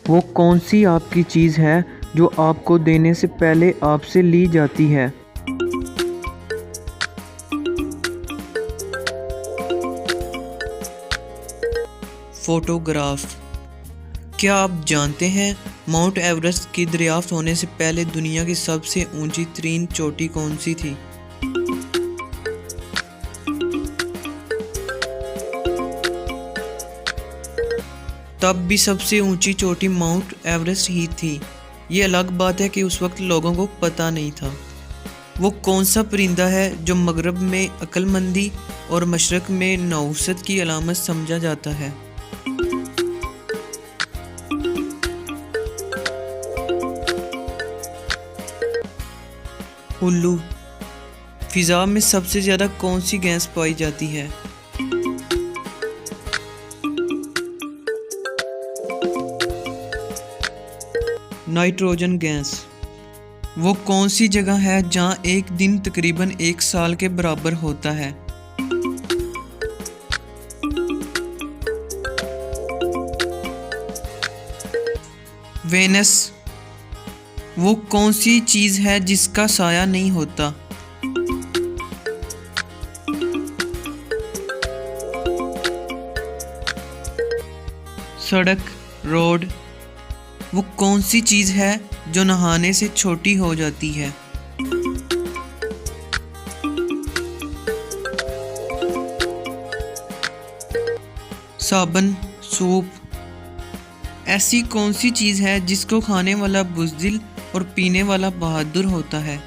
वो कौन सी आपकी चीज़ है जो आपको देने से पहले आपसे ली जाती है? फोटोग्राफ। क्या आप जानते हैं माउंट एवरेस्ट की दरियाफ्त होने से पहले दुनिया की सबसे ऊंची तरीन चोटी कौन सी थी? तब भी सबसे ऊंची चोटी माउंट एवरेस्ट ही थी। ये अलग बात है कि उस वक्त लोगों को पता नहीं था। वो कौन सा परिंदा है जो मगरब में अक्लमंदी और मशरक में नौसत की अलामत समझा जाता है? उल्लू। फिजा में सबसे ज़्यादा कौन सी गैस पाई जाती है? Nitrogen gas. वो कौन सी जगह है जहां एक दिन तकरीबन 1 साल के बराबर होता है? वेनस। वो कौन सी चीज़ है जिसका साया नहीं होता? सड़क, रोड। वो कौन सी चीज़ है जो नहाने से छोटी हो जाती है? साबुन, सूप। ऐसी कौन सी चीज़ है जिसको खाने वाला बुज़दिल और पीने वाला बहादुर होता है?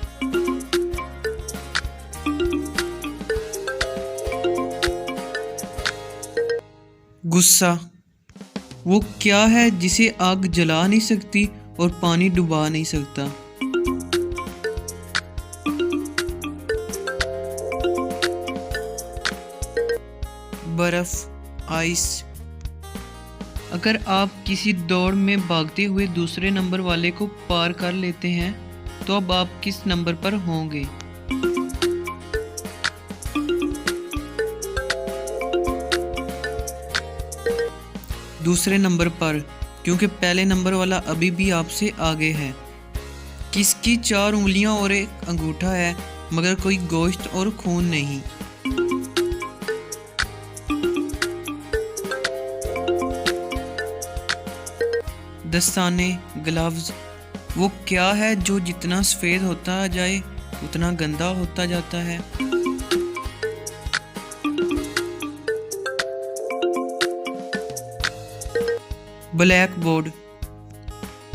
गुस्सा। वो क्या है जिसे आग जला नहीं सकती और पानी डुबा नहीं सकता? बर्फ, आइस। अगर आप किसी दौड़ में भागते हुए दूसरे नंबर वाले को पार कर लेते हैं तो अब आप किस नंबर पर होंगे? दूसरे नंबर पर, क्योंकि पहले नंबर वाला अभी भी आपसे आगे है। किसकी 4 उंगलियां और एक अंगूठा है मगर कोई गोश्त और खून नहीं? दस्ताने, ग्लव्स। वो क्या है जो जितना सफ़ेद होता जाए उतना गंदा होता जाता है? Black board.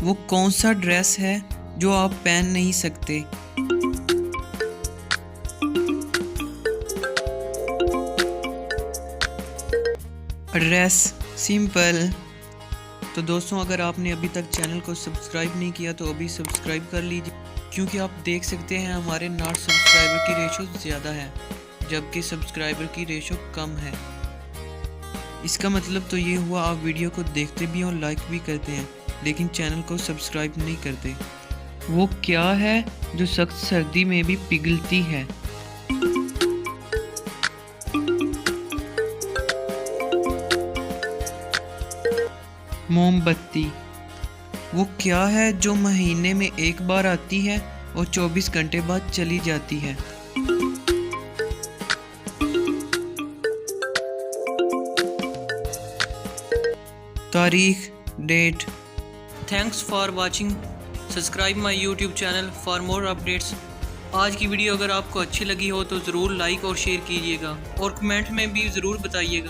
वो कौन सा ड्रेस है जो आप पहन नहीं सकते? Dress, simple. तो दोस्तों, अगर आपने अभी तक चैनल को सब्सक्राइब नहीं किया तो अभी सब्सक्राइब कर लीजिए, क्योंकि आप देख सकते हैं हमारे नॉट सब्सक्राइबर की रेशो ज़्यादा है जबकि सब्सक्राइबर की रेशो कम है। इसका मतलब तो ये हुआ आप वीडियो को देखते भी और लाइक भी करते हैं लेकिन चैनल को सब्सक्राइब नहीं करते। वो क्या है जो सख्त सर्दी में भी पिघलती है? मोमबत्ती। वो क्या है जो महीने में 1 बार आती है और 24 घंटे बाद चली जाती है? तारीख, date. Thanks for watching. Subscribe my YouTube channel for more updates. आज की वीडियो अगर आपको अच्छी लगी हो तो ज़रूर लाइक और शेयर कीजिएगा और कमेंट में भी ज़रूर बताइएगा।